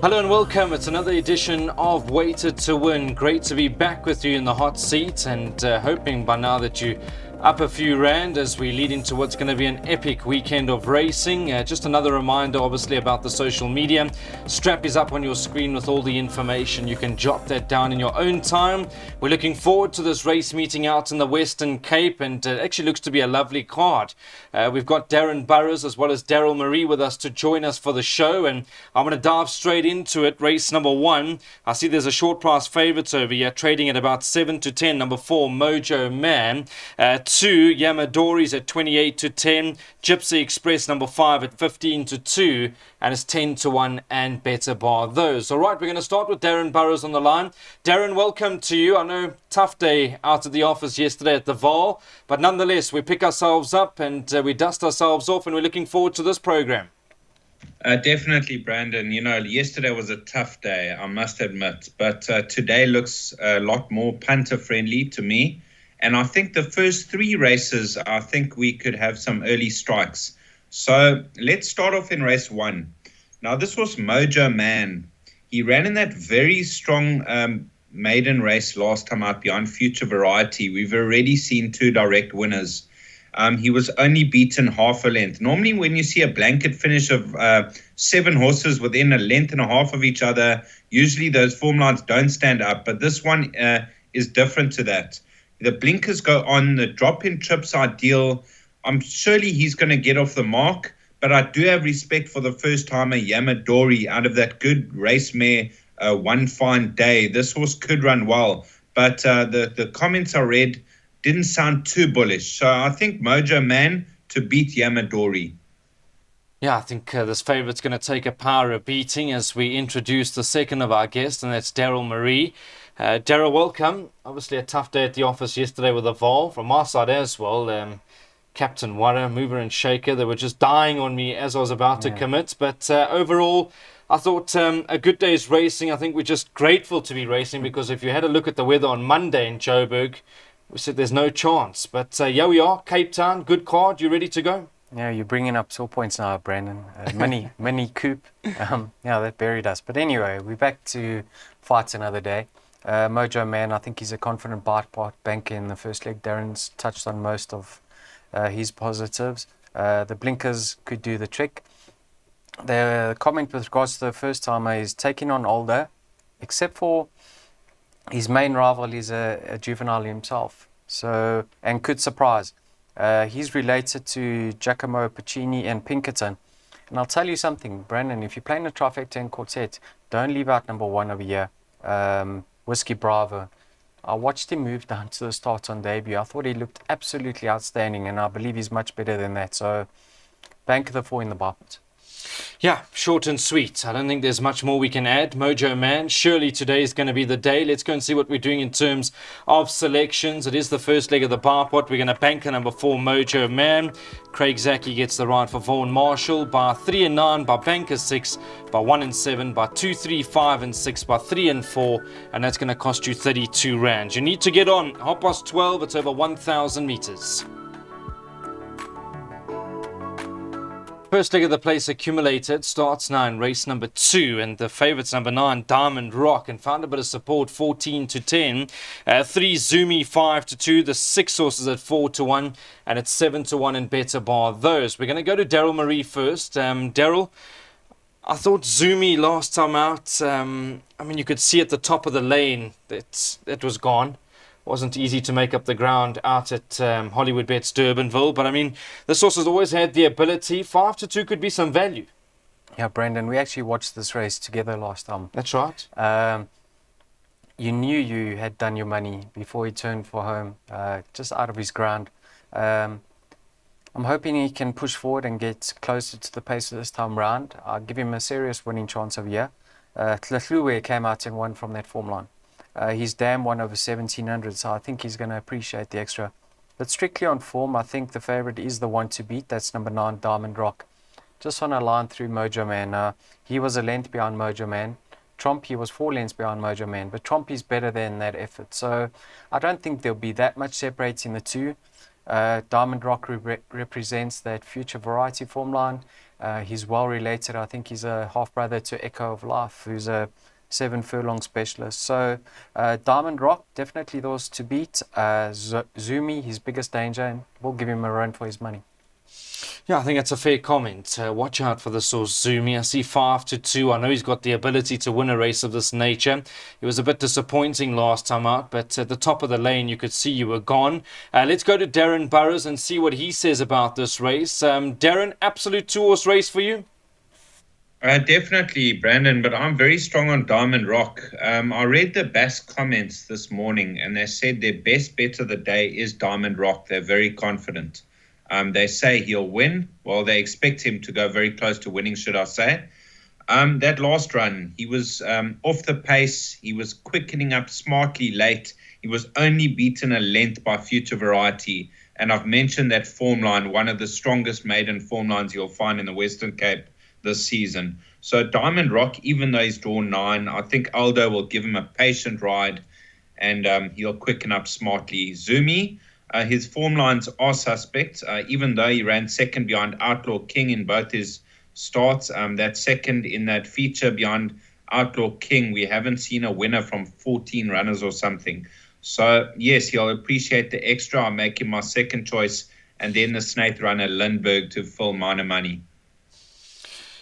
Hello and welcome. It's another edition of Weighted to Win. Great to be back with you in the hot seat and hoping by now that you up a few rand as we lead into what's going to be an epic weekend of racing. Just another reminder obviously about the social media. Strap is up on your screen with all the information. You can jot that down in your own time. We're looking forward to this race meeting out in the Western Cape, and it actually looks to be a lovely card. We've got Darren Burrows as well as Daryl Marie with us to join us for the show, and I'm going to dive straight into it. Race number 1. I see there's a short price favourite over here trading at about 7 to 10. Number 4, Mojo Man. 2, Yamadori's at 28 to 10. Gypsy Express number 5 at 15 to 2. And it's 10 to 1 and better bar those. All right, we're going to start with Darren Burrows on the line. Darren, welcome to you. I know, tough day out at the office yesterday at the Vaal, but nonetheless, we pick ourselves up and we dust ourselves off, and we're looking forward to this program. Definitely, Brandon. You know, yesterday was a tough day, I must admit, but today looks a lot more punter-friendly to me. And I think the first 3 races, I think we could have some early strikes. So let's start off in race 1. Now, this was Mojo Man. He ran in that very strong maiden race last time out behind Future Variety. We've already seen 2 direct winners. He was only beaten half a length. Normally, when you see a blanket finish of 7 horses within a length and a half of each other, usually those form lines don't stand up. But this one is different to that. The blinkers go on, the drop-in trip's ideal. I'm surely he's going to get off the mark, but I do have respect for the first-timer Yamadori out of that good race mare, One Fine Day. This horse could run well, but the comments I read didn't sound too bullish. So I think Mojo Man to beat Yamadori. Yeah, I think this favourite's going to take a power of beating as we introduce the second of our guests, and that's Daryl Marie. Daryl, welcome. Obviously a tough day at the office yesterday with the Vaal. From our side as well, Captain Warra, Mover and Shaker, they were just dying on me as I was about to commit. But overall, I thought a good day's racing. I think we're just grateful to be racing, because if you had a look at the weather on Monday in Joburg, we said there's no chance. But here we are, Cape Town, good card. You ready to go? Yeah, you're bringing up sore points now, Brandon. Mini coupe. Yeah, that buried us. But anyway, we're back to fights another day. Mojo Man, I think he's a confident bite-part banker in the first leg. Darren's touched on most of his positives. The blinkers could do the trick. The comment with regards to the first timer is taking on older, except for his main rival is a juvenile himself, so, and could surprise. He's related to Giacomo Puccini and Pinkerton. And I'll tell you something, Brandon, if you're playing a trifecta and quartet, don't leave out number 1 over here. Whiskey Bravo. I watched him move down to the start on debut. I thought he looked absolutely outstanding, and I believe he's much better than that. So, bank the 4 in the bopper. Yeah, short and sweet. I don't think there's much more we can add. Mojo Man, surely today is going to be the day. Let's go and see what we're doing in terms of selections. It is the first leg of the bar pot. We're going to banker number 4, Mojo Man. Craig Zaki gets the ride for Vaughan Marshall. By 3 and 9, by banker 6, by 1 and 7, by 2, 3, 5 and 6, by 3 and 4. And that's going to cost you 32 rand. You need to get on. 12:30. It's over 1,000 meters. First leg of the place accumulated starts now in race number 2, and the favourites number 9, Diamond Rock, and found a bit of support, 14 to 10. 3, Zumi, 5 to 2. The 6 horses at 4 to 1, and it's 7 to 1 and better bar those. We're going to go to Daryl Marie first. Daryl, I thought Zumi last time out, I mean, you could see at the top of the lane that it was gone. Wasn't easy to make up the ground out at Hollywood Bets Durbanville, but I mean, this horse has always had the ability. 5 to 2 could be some value. Yeah, Brandon, we actually watched this race together last time. That's right. You knew you had done your money before he turned for home, just out of his ground. I'm hoping he can push forward and get closer to the pace this time round. I'll give him a serious winning chance over here. Tlahluwe came out and won from that form line. He's damn won over 1,700, so I think he's going to appreciate the extra. But strictly on form, I think the favourite is the one to beat. That's number 9, Diamond Rock. Just on a line through Mojo Man. He was a length behind Mojo Man. Trompy was 4 lengths behind Mojo Man, but Trompy's better than that effort. So I don't think there'll be that much separating the two. Diamond Rock represents that future variety form line. He's well related. I think he's a half brother to Echo of Life, who's a 7 furlong specialist. So Diamond Rock, definitely those to beat. Zumi, his biggest danger, and we'll give him a run for his money. Yeah, I think that's a fair comment. Watch out for the source Zumi. I see 5-2. I know he's got the ability to win a race of this nature. It was a bit disappointing last time out, but at the top of the lane, you could see you were gone. Let's go to Darren Burrows and see what he says about this race. Darren, absolute 2-horse race for you? Definitely, Brandon, but I'm very strong on Diamond Rock. I read the Bass comments this morning, and they said their best bet of the day is Diamond Rock. They're very confident. They say he'll win. Well, they expect him to go very close to winning, should I say. That last run, he was off the pace. He was quickening up smartly late. He was only beaten a length by Future Variety. And I've mentioned that form line, one of the strongest maiden form lines you'll find in the Western Cape this season. So Diamond Rock, even though he's drawn 9, I think Aldo will give him a patient ride, and he'll quicken up smartly. Zumi, his form lines are suspect, even though he ran second behind Outlaw King in both his starts. That second in that feature behind Outlaw King, we haven't seen a winner from 14 runners or something. So yes, he'll appreciate the extra. I'll make him my second choice, and then the snake runner Lindbergh to fill minor money.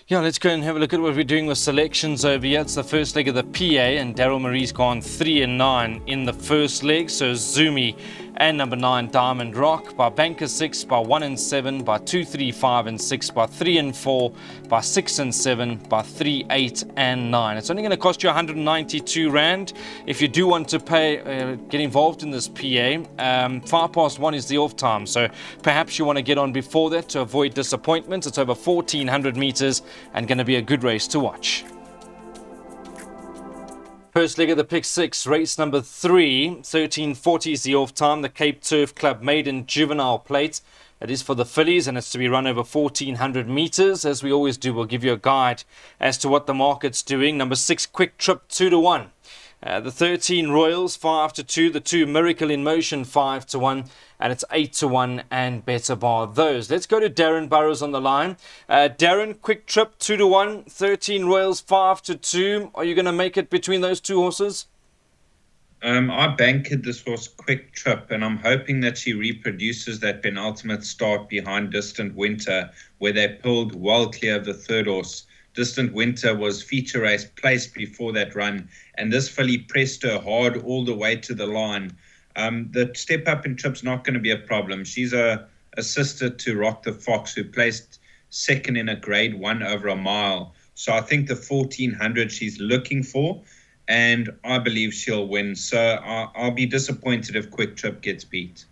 Yeah, let's go and have a look at what we're doing with selections over here. It's the first leg of the PA, and Daryl Marie's gone 3 and 9 in the first leg. So Zumi and number 9 Diamond Rock by Banker 6, by 1 and 7, by 2, 3, 5 and 6, by 3 and 4, by 6 and 7, by 3, 8 and 9. It's only going to cost you 192 Rand. If you do want to pay, get involved in this PA, 1:05 is the off time. So perhaps you want to get on before that to avoid disappointment. It's over 1,400 meters and going to be a good race to watch. First leg of the pick 6, race number 3, 13:40 is the off time. The Cape Turf Club Maiden Juvenile Plate. It is for the fillies, and it's to be run over 1,400 meters. As we always do, we'll give you a guide as to what the market's doing. Number 6, Quick Trip 2-1. The 13 Royals 5-2, the 2 Miracle in Motion 5-1, and it's 8-1 and better bar those. Let's go to Darren Burrows on the line. Darren, Quick Trip 2-1, 13 Royals 5-2. Are you going to make it between those 2 horses? I banked this horse Quick Trip, and I'm hoping that she reproduces that penultimate start behind Distant Winter, where they pulled well clear of the third horse. Distant Winter was feature race placed before that run, and this filly pressed her hard all the way to the line. The step up in trip's not going to be a problem. She's a sister to Rock the Fox, who placed second in a grade 1 over a mile. So I think the 1,400 she's looking for, and I believe she'll win. So I'll be disappointed if Quick Trip gets beat.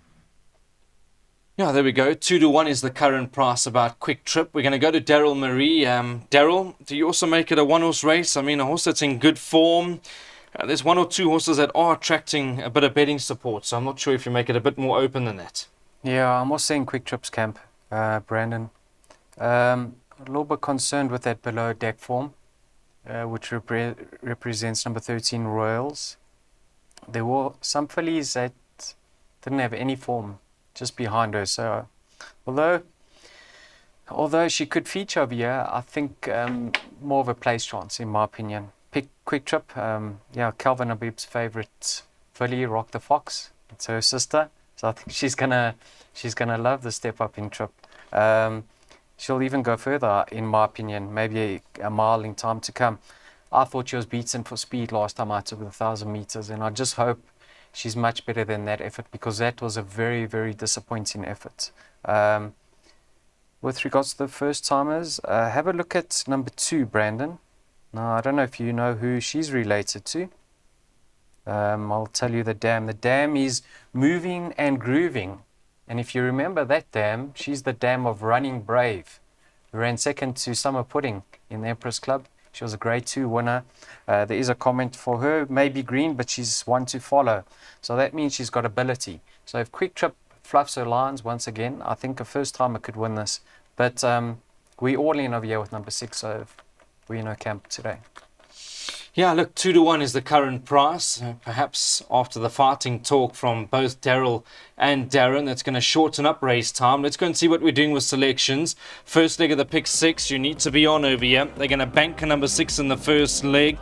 Yeah, there we go. 2-1 is the current price about Quick Trip. We're going to go to Daryl Marie. Daryl, do you also make it a 1-horse race? I mean, a horse that's in good form. There's 1 or 2 horses that are attracting a bit of betting support, so I'm not sure if you make it a bit more open than that. Yeah, I'm also in Quick Trip's camp, Brandon. A little bit concerned with that below deck form, which represents number 13 Royals. There were some fillies that didn't have any form just behind her. So although she could feature over here, I think more of a place chance in my opinion. Pick Quick Trip. Calvin Habib's favorite filly, Rock the Fox. It's her sister, so I think she's gonna love the step up in Trip. She'll even go further in my opinion, maybe a mile in time to come. I thought she was beaten for speed last time I took the 1,000 meters, and I just hope she's much better than that effort, because that was a very, very disappointing effort. With regards to the first timers, have a look at number 2, Brandon. Now, I don't know if you know who she's related to. I'll tell you the dam. The dam is Moving and Grooving. And if you remember that dam, she's the dam of Running Brave, who ran second to Summer Pudding in the Empress Club. She was a grade 2 winner. There is a comment for her, maybe green, but she's one to follow. So that means she's got ability. So if Quick Trip fluffs her lines once again, I think a first timer could win this. But we all in over here with number 6, so we're in our camp today. Yeah, look, 2-1 is the current price. Perhaps after the fighting talk from both Daryl and Darren, that's going to shorten up race time. Let's go and see what we're doing with selections. First leg of the pick 6, you need to be on over here. They're going to bank a number 6 in the first leg.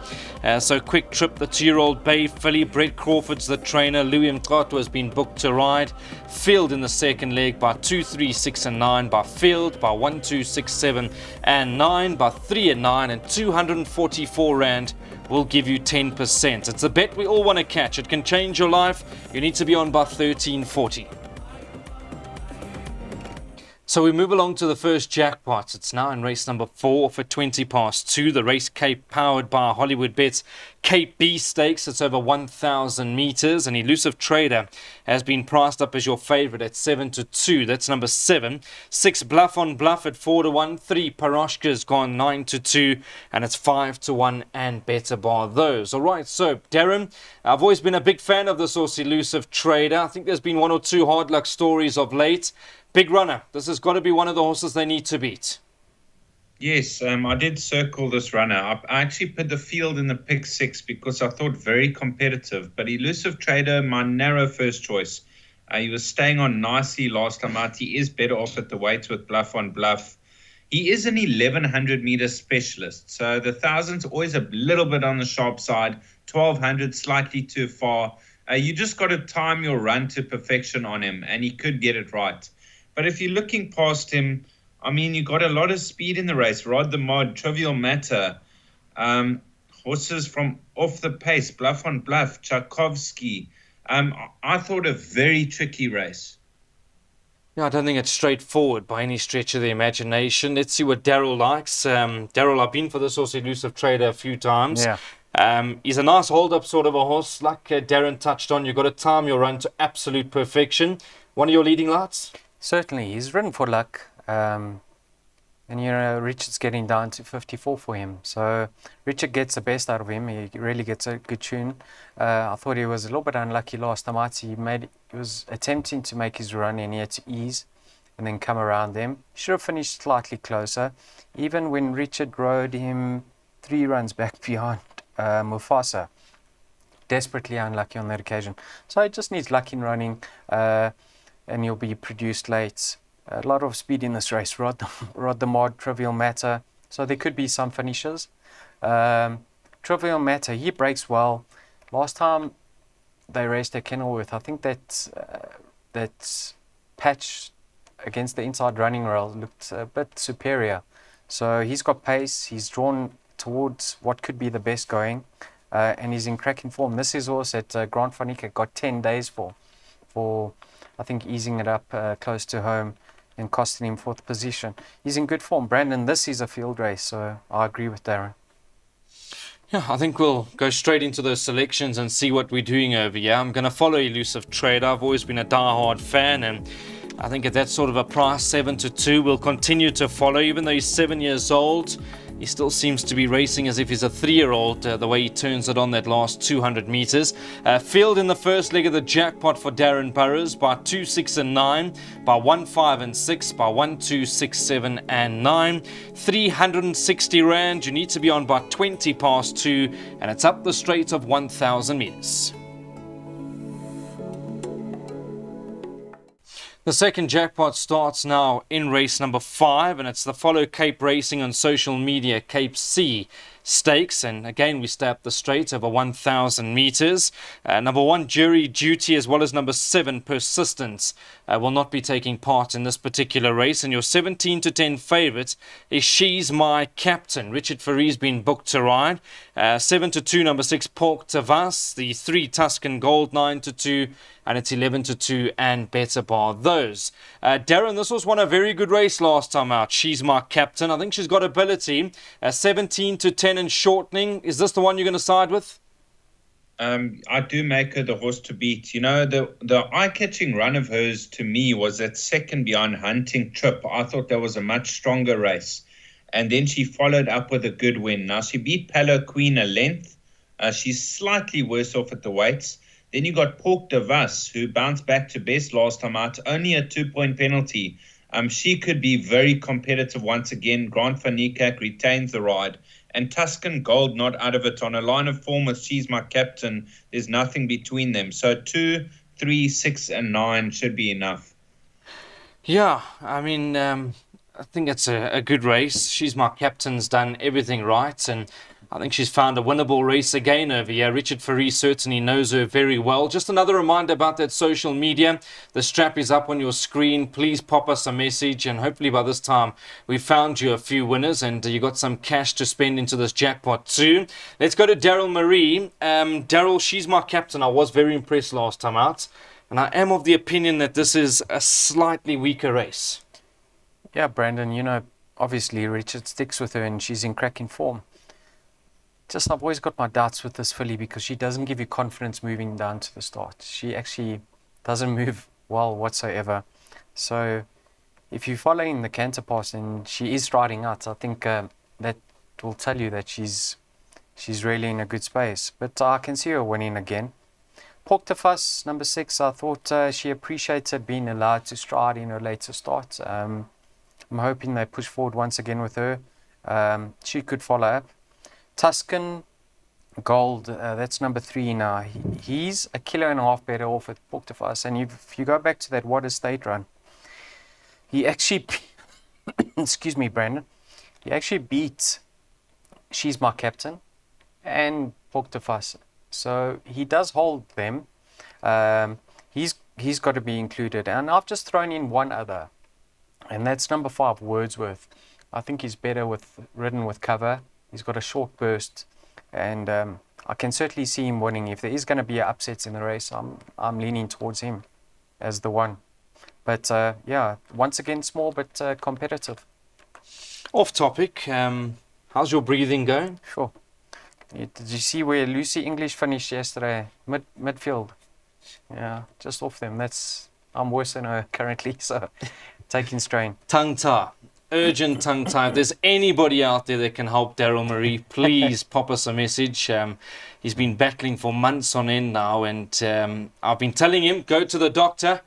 So Quick Trip, the 2-year-old Bay filly. Brett Crawford's the trainer. Louis Mkoto has been booked to ride. Field in the second leg by 2, 3, 6 and 9. By Field by 1, 2, 6, 7 and 9. By 3 and 9 and 244 Rand. Will give you 10%. It's a bet we all want to catch. It can change your life. You need to be on by 1340. So we move along to the first jackpot. It's now in race number 4 for 20 past 2. The race Cape, powered by Hollywood Bets Cape B Stakes. It's over 1,000 meters. An Elusive Trader has been priced up as your favorite at 7-2. That's number 7. 6 Bluff on Bluff at 4-1. 3 Paroshka's gone 9-2. And it's 5-1 and better bar those. All right, so Darren, I've always been a big fan of this horse Elusive Trader. I think there's been 1 or 2 hard luck stories of late. Big runner. This has got to be one of the horses they need to beat. Yes, I did circle this runner. I actually put the field in the pick 6 because I thought very competitive. But Elusive Trader, my narrow first choice. He was staying on nicely last time out. He is better off at the weights with Bluff on Bluff. He is an 1,100 meter specialist. So the 1,000's always a little bit on the sharp side. 1,200 slightly too far. You just got to time your run to perfection on him, and he could get it right. But if you're looking past him, I mean, you got a lot of speed in the race. Rod the Mod, Trivial Matter, horses from off the pace, Bluff on Bluff, Tchaikovsky. I thought a very tricky race. Yeah, I don't think it's straightforward by any stretch of the imagination. Let's see what Daryl likes. Daryl, I've been for this horse Elusive Trader a few times. Yeah. He's a nice hold-up sort of a horse. Like Darren touched on, you've got to time your run to absolute perfection. One of your leading lights? Certainly, he's ridden for luck, and Richard's getting down to 54 for him. So Richard gets the best out of him. He really gets a good tune. I thought he was a little bit unlucky last time out. He was attempting to make his run, and he had to ease and then come around them. He should have finished slightly closer. Even when Richard rode him 3 runs back behind Mufasa, desperately unlucky on that occasion. So he just needs luck in running. And he'll be produced late. A lot of speed in this race. Rod the Mod, Trivial Matter. So there could be some finishes. Trivial Matter, he breaks well. Last time they raced at Kenilworth, I think that patch against the inside running rail looked a bit superior. So he's got pace. He's drawn towards what could be the best going. And he's in cracking form. This is also at Grant Van Niekerk got 10 days for I think easing it up close to home and costing him 4th position. He's in good form. Brandon, this is a field race, so I agree with Darren. Yeah, I think we'll go straight into those selections and see what we're doing over here. I'm going to follow Elusive Trader. I've always been a die-hard fan, and I think at that sort of a price, 7-2, we'll continue to follow. Even though he's 7 years old, he still seems to be racing as if he's a 3-year-old, the way he turns it on that last 200 meters. Field in the first leg of the jackpot for Darren Burrows by 2, 6 and 9, by 1, 5 and 6, by 1, 2, 6, 7 and 9. 360 Rand. You need to be on by 20 past 2, and it's up the straight of 1,000 meters. The second jackpot starts now in race number 5, and it's the Follow Cape Racing on social media Cape C Stakes, and again we stay up the straight over 1,000 meters. Number 1 Jury Duty as well as number 7 Persistence will not be taking part in this particular race, and your 17-10 favourite is She's My Captain. Richard Ferrie's been booked to ride. 7-2 number 6 Pork Tavas, the 3 Tuscan Gold 9-2, and it's 11-2 and better bar those. Darren, this was a very good race last time out. She's My Captain. I think she's got ability. 17-10 and shortening. Is this the one you're going to side with? I do make her the horse to beat. You know, the eye-catching run of hers to me was that second behind Hunting Trip. I thought that was a much stronger race. And then she followed up with a good win. Now, she beat Palo Queen a length. She's slightly worse off at the weights. Then you got Pork de Vas, who bounced back to best last time out, only a 2-point penalty. She could be very competitive once again. Grant Van Niekerk retains the ride. and Tuscan Gold not out of it. On a line of form with She's My Captain, there's nothing between them. So 2, 3, 6, and 9 should be enough. Yeah, I mean, I think it's a good race. She's My Captain's done everything right, and I think she's found a winnable race again over here. Richard Fourie certainly knows her very well. Just another reminder about that social media. The strap is up on your screen. Please pop us a message, and hopefully by this time we've found you a few winners and you got some cash to spend into this jackpot too. Let's go to Daryl Marie. Daryl, She's My Captain. I was very impressed last time out, and I am of the opinion that this is a slightly weaker race. Yeah, Brandon, obviously Richard sticks with her and she's in cracking form. Just I've always got my doubts with this filly because she doesn't give you confidence moving down to the start. She actually doesn't move well whatsoever. So if you're following the canter pass and she is striding out, I think that will tell you that she's really in a good space. But I can see her winning again. Pork to Fuss, number 6, I thought she appreciated being allowed to stride in her later start. I'm hoping they push forward once again with her. She could follow up. Tuscan Gold, that's number 3 now. He's a kilo and a half better off at Pork to Fuss. And if you go back to that What a State run, he actually, excuse me, Brandon, he actually beat She's My Captain and Pork to Fuss. So he does hold them. He's got to be included. And I've just thrown in one other, and that's number 5, Wordsworth. I think he's better ridden with cover. He's got a short burst, and I can certainly see him winning. If there is going to be upsets in the race, I'm leaning towards him as the one. But yeah, once again, small but competitive. Off topic, how's your breathing going? Sure. Did you see where Lucy English finished yesterday? Midfield. Yeah, just off them. I'm worse than her currently, so taking strain. Tongue tie. Urgent tongue tie. If there's anybody out there that can help Daryl Marie, please pop us a message. He's been battling for months on end now, and I've been telling him, go to the doctor,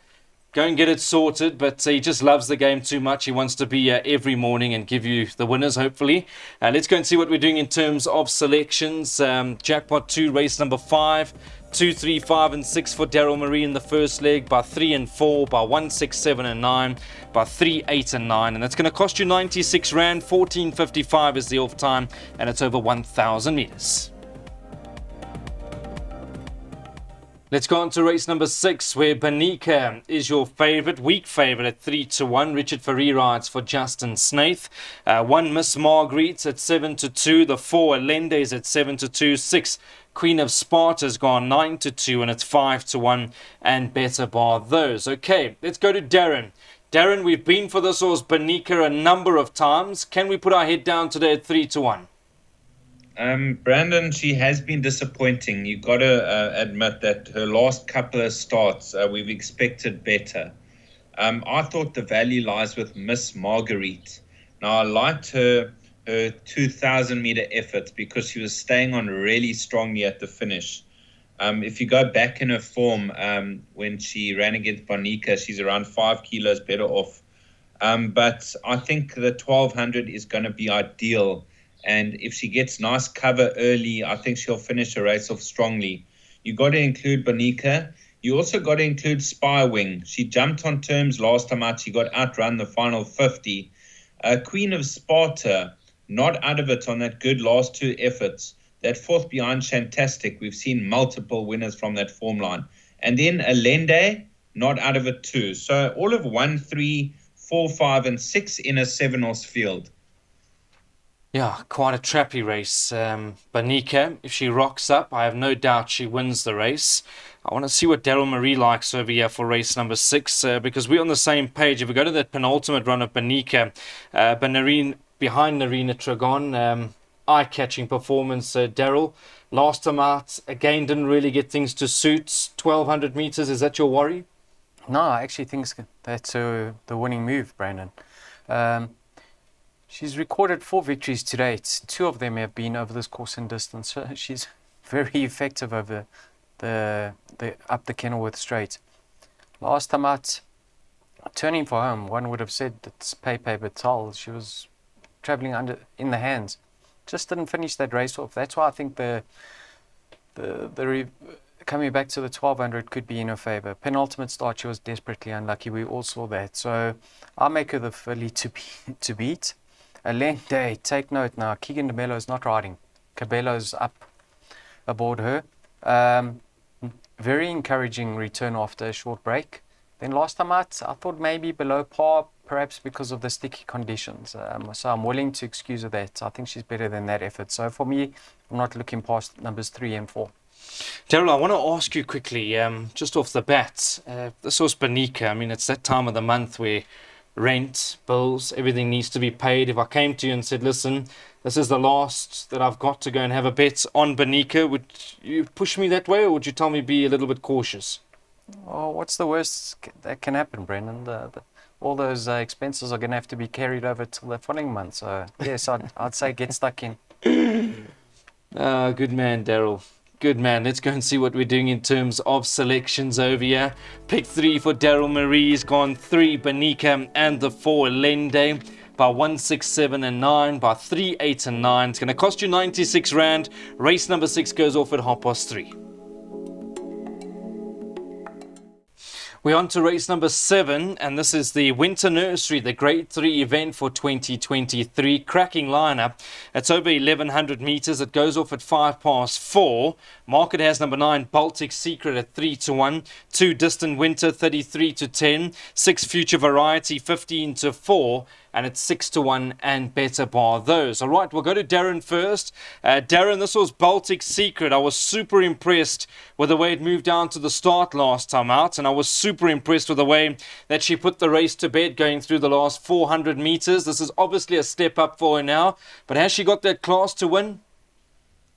go and get it sorted, but he just loves the game too much. He wants to be here every morning and give you the winners, hopefully. Let's go and see what we're doing in terms of selections. Jackpot 2, race number 5. 2, 3, 5, and 6 for Daryl Marie in the first leg, by 3 and 4, by 1, 6, 7, and 9, by 3, 8, and 9. And that's going to cost you 96 Rand, 14.55 is the off time, and it's over 1,000 meters. Let's go on to race number 6, where Banika is your favourite, weak favourite at 3 to 1. Richard Fourie rides for Justin Snaith. 1 Miss Marguerite at 7 to 2. The 4 Allende is at 7 to 2. 6 Queen of Sparta's gone 9 to 2, and it's 5 to 1, and better bar those. Okay, let's go to Darren. Darren, we've been for this horse Banika a number of times. Can we put our head down today at 3 to 1? Brandon, she has been disappointing. You've got to admit that her last couple of starts, we've expected better. I thought the value lies with Miss Marguerite. Now, I liked her 2,000 meter effort because she was staying on really strongly at the finish. If you go back in her form, when she ran against Banika, she's around 5 kilos better off. But I think the 1,200 is going to be ideal. And if she gets nice cover early, I think she'll finish the race off strongly. You got to include Banika. You also got to include Spywing. She jumped on terms last time out. She got outrun the final 50. Queen of Sparta, not out of it on that good last 2 efforts. That 4th behind Shantastic, we've seen multiple winners from that form line. And then Allende, not out of it too. So all of 1, 3, 4, 5, and 6 in a 7-horse field. Yeah, quite a trappy race. Banika, if she rocks up, I have no doubt she wins the race. I want to see what Daryl Marie likes over here for race number 6, because we're on the same page. If we go to that penultimate run of Banika, behind Narina Tragon, eye-catching performance. Daryl, last time out, again, didn't really get things to suit. 1,200 meters, is that your worry? No, I actually think that's the winning move, Brandon. She's recorded 4 victories to date. 2 of them have been over this course and distance. So she's very effective over the up the Kenilworth Straight. Last time out, turning for home, one would have said it's pay but toll. She was travelling in the hands. just didn't finish that race off. That's why I think coming back to the 1200 could be in her favour. Penultimate start, she was desperately unlucky. We all saw that. So I'll make her the filly to beat. Alende, take note now. Keegan DeMello is not riding. Cabello's up aboard her. Very encouraging return after a short break. Then last time out, I thought maybe below par, perhaps because of the sticky conditions. So I'm willing to excuse her that. I think she's better than that effort. So for me, I'm not looking past numbers 3 and 4. Daryl, I want to ask you quickly, just off the bat, this was Bonica. I mean, it's that time of the month where rent, bills, everything needs to be paid. If I came to you and said, listen, this is the last that I've got to go and have a bet on Bonica, would you push me that way, or would you tell me be a little bit cautious? Oh, what's the worst that can happen, Brendan? All those expenses are going to have to be carried over till the following month. So, yes, I'd say get stuck in. Good man, Daryl. Good man. Let's go and see what we're doing in terms of selections over here. Pick 3 for Daryl Marie's gone 3 Bonica and the 4 Lende. By 1, 6, 7 and 9. By 3, 8 and 9. It's going to cost you 96 Rand. Race number 6 goes off at 3:30. We're on to race number 7, and this is the Winter Nursery, the Grade 3 event for 2023. Cracking lineup. It's over 1,100 meters. It goes off at 4:05. Market has number 9, Baltic Secret at 3-1. 2, Distant Winter, 33-10. 6, Future Variety, 15-4. And it's 6-1 and better bar those. All right, we'll go to Darren first. Darren, this was Baltic Secret. I was super impressed with the way it moved down to the start last time out, and I was super impressed with the way that she put the race to bed going through the last 400 meters. This is obviously a step up for her now, but has she got that class to win?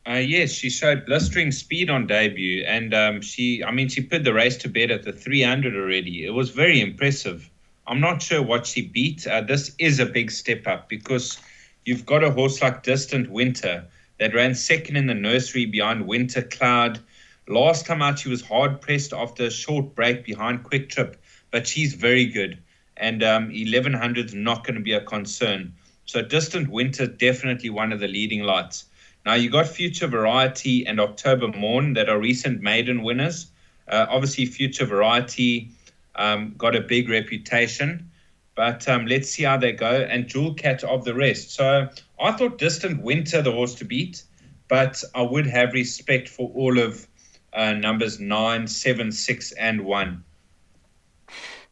Yes, she showed blistering speed on debut, and she put the race to bed at the 300 already. It was very impressive. I'm not sure what she beat. This is a big step up because you've got a horse like Distant Winter that ran second in the nursery behind Winter Cloud. Last time out, she was hard pressed after a short break behind Quick Trip, but she's very good. And 1100 is not going to be a concern. So Distant Winter, definitely one of the leading lights. Now, you got Future Variety and October Morn that are recent maiden winners. Obviously, Future Variety got a big reputation, but let's see how they go. And Jewel Cat of the rest. So I thought Distant Winter, the horse to beat, but I would have respect for all of numbers 9, 7, 6, and 1.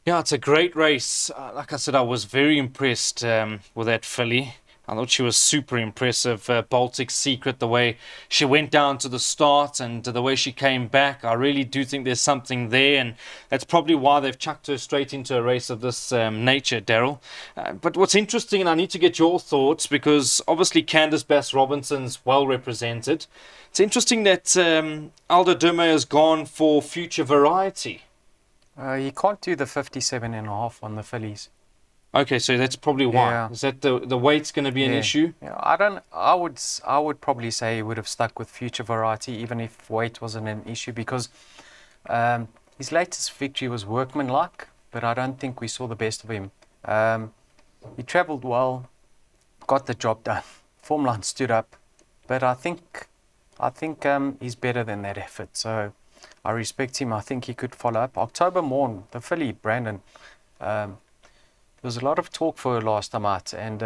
Yeah, it's a great race. Like I said, I was very impressed with that filly. I thought she was super impressive. Baltic Secret, the way she went down to the start and the way she came back. I really do think there's something there, and that's probably why they've chucked her straight into a race of this nature, Daryl. But what's interesting, and I need to get your thoughts, because obviously Candice Bass-Robinson's well represented. It's interesting that Aldo Dume has gone for Future Variety. You can't do the 57.5 on the fillies. Okay, so that's probably why. Yeah. Is that the weight's going to be an issue? Yeah, I would probably say he would have stuck with Future Variety even if weight wasn't an issue, because his latest victory was workmanlike, but I don't think we saw the best of him. He travelled well, got the job done, form line stood up, but I think he's better than that effort. So I respect him. I think he could follow up. October Morn, the filly, Brandon. There was a lot of talk for her last time out, and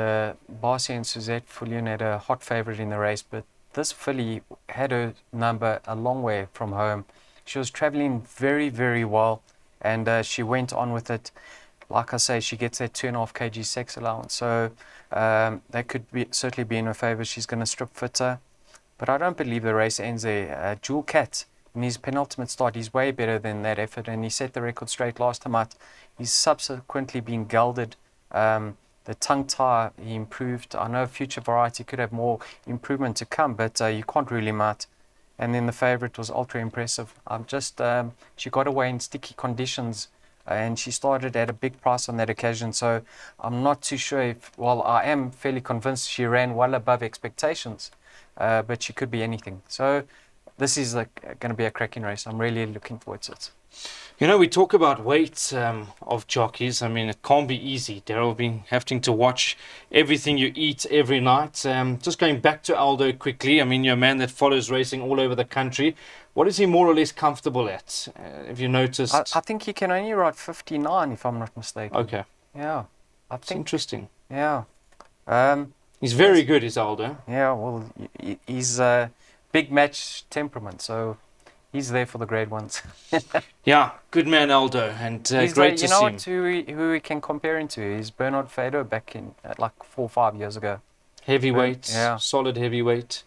Barcy and Suzette Fullion had a hot favourite in the race, but this filly had her number a long way from home. She was travelling very, very well, and she went on with it. Like I say, she gets that 2.5 kg sex allowance, so that could certainly be in her favour. She's going to strip fitter, but I don't believe the race ends there. Jewel Cat, in his penultimate start, he's way better than that effort, and he set the record straight last time out. He's subsequently been gelded. The tongue tie, he improved. I know Future Variety could have more improvement to come, but you can't rule him out. And then the favourite was ultra impressive. She got away in sticky conditions, and she started at a big price on that occasion. So I'm not too sure I am fairly convinced she ran well above expectations, but she could be anything. So this is like going to be a cracking race. I'm really looking forward to it. You know, we talk about weight of jockeys. I mean, it can't be easy. Daryl, been having to watch everything you eat every night. Just going back to Aldo quickly. I mean, you're a man that follows racing all over the country. What is he more or less comfortable at? Have you noticed? I think he can only ride 59, if I'm not mistaken. Okay. Yeah. That's interesting. Yeah. He's very good, is Aldo. Yeah, well, he's big match temperament, so he's there for the grade ones. Yeah, good man, Aldo, and great to see him. Who we can compare him to is Bernard Fado back in like 4 or 5 years ago. Heavyweight, yeah. Solid heavyweight.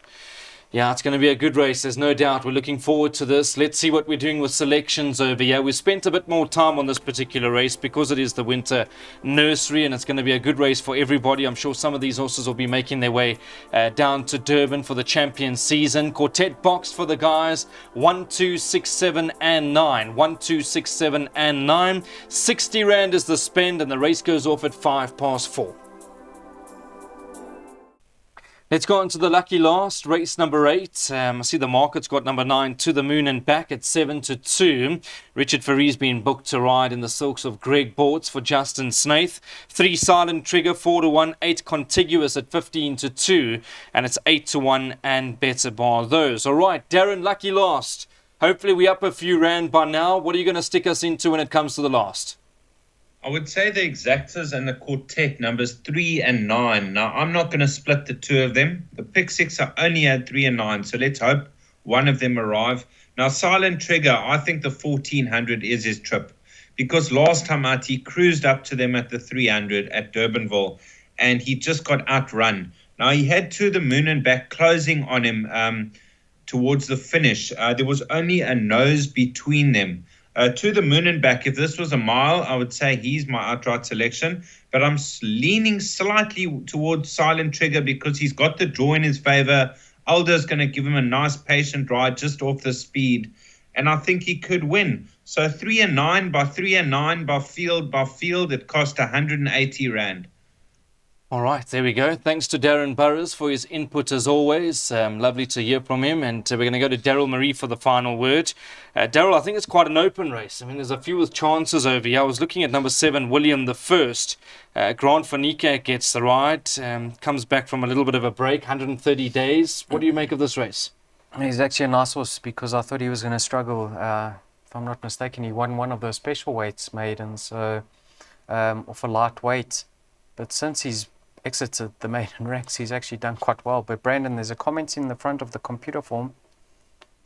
Yeah, it's going to be a good race, there's no doubt. We're looking forward to this. Let's see what we're doing with selections over here. We spent a bit more time on this particular race because it is the winter nursery and it's going to be a good race for everybody. I'm sure some of these horses will be making their way down to Durban for the champion season. Quartet box for the guys, 1, 2, 6, 7 and 9. 1, 2, 6, 7 and 9. 60 Rand is the spend and the race goes off at 4:05. Let's go on to the lucky last, race number 8. I see the market's got number 9, To the Moon and Back at 7-2. Richard Ferrie's been booked to ride in the silks of Greg Bortz for Justin Snaith. 3 Silent Trigger, 4-1. 8 Contiguous at 15-2. And it's 8-1 and better bar those. All right, Darren, lucky last. Hopefully we're up a few rand by now. What are you going to stick us into when it comes to the last? I would say the exactas and the quartet numbers 3 and 9. Now, I'm not going to split the two of them. The pick six are only at 3 and 9, so let's hope one of them arrive. Now, Silent Trigger, I think the 1400 is his trip because last time out he cruised up to them at the 300 at Durbanville and he just got outrun. Now, he had To the Moon and Back closing on him towards the finish. There was only a nose between them. To the Moon and Back, if this was a mile, I would say he's my outright selection. But I'm leaning slightly towards Silent Trigger because he's got the draw in his favor. Aldo's going to give him a nice patient ride just off the speed. And I think he could win. So 3 and 9 by 3 and 9 by field, it cost 180 Rand. All right, there we go. Thanks to Darren Burrows for his input as always. Lovely to hear from him. And we're going to go to Daryl Marie for the final word. Daryl, I think it's quite an open race. I mean, there's a few with chances over here. I was looking at number 7, William the First. Grant Fanica gets the ride. Comes back from a little bit of a break, 130 days. What do you make of this race? He's actually a nice horse because I thought he was going to struggle. If I'm not mistaken, he won one of those special weights maidens, so off a lightweight. But since he's exited the maiden ranks, he's actually done quite well. But Brandon, there's a comment in the front of the computer form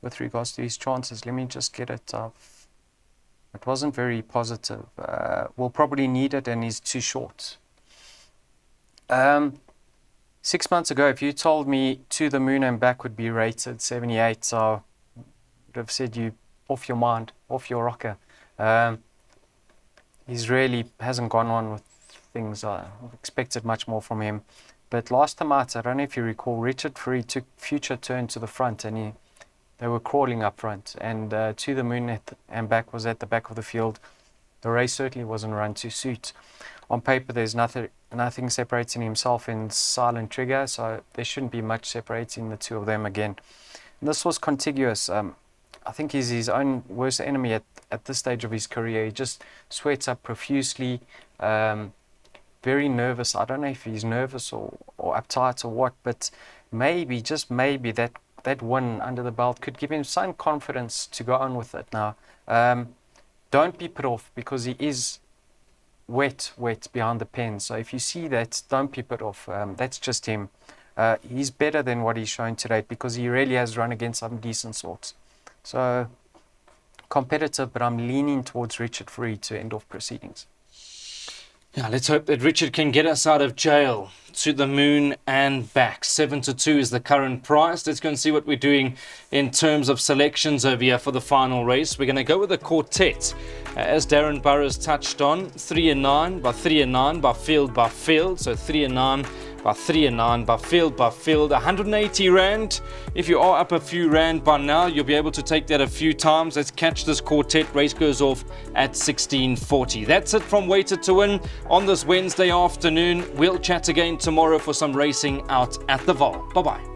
with regards to his chances. Let me just get it off. It wasn't very positive. We'll probably need it and he's too short. 6 months ago, if you told me To the Moon and Back would be rated 78, so I would have said you off your mind, off your rocker. He's really hasn't gone on with things. I expected much more from him. But last time out, I don't know if you recall, Richard Free took Future Turn to the front and they were crawling up front. And To the Moon and Back was at the back of the field. The race certainly wasn't run to suit. On paper, there's nothing separating himself and Silent Trigger, so there shouldn't be much separating the two of them again. And this was Contiguous. I think he's his own worst enemy at this stage of his career. He just sweats up profusely. Very nervous. I don't know if he's nervous or uptight or what, but maybe, just maybe, that win under the belt could give him some confidence to go on with it now. Don't be put off because he is wet behind the pen. So if you see that, don't be put off. That's just him. He's better than what he's shown today because he really has run against some decent sorts. So competitive, but I'm leaning towards Richard Free to end off proceedings. Yeah, let's hope that Richard can get us out of jail. To the Moon and Back. 7-2 is the current price. Let's go and see what we're doing in terms of selections over here for the final race. We're going to go with a quartet. As Darren Burrows touched on, 3 and 9 by 3 and 9 by field. So 3 and 9 by 3 and 9 by field. 180 Rand. If you are up a few Rand by now, you'll be able to take that a few times. Let's catch this quartet. Race goes off at 16:40. That's it from Weighted to Win on this Wednesday afternoon. We'll chat again tomorrow for some racing out at the Vaal. Bye-bye.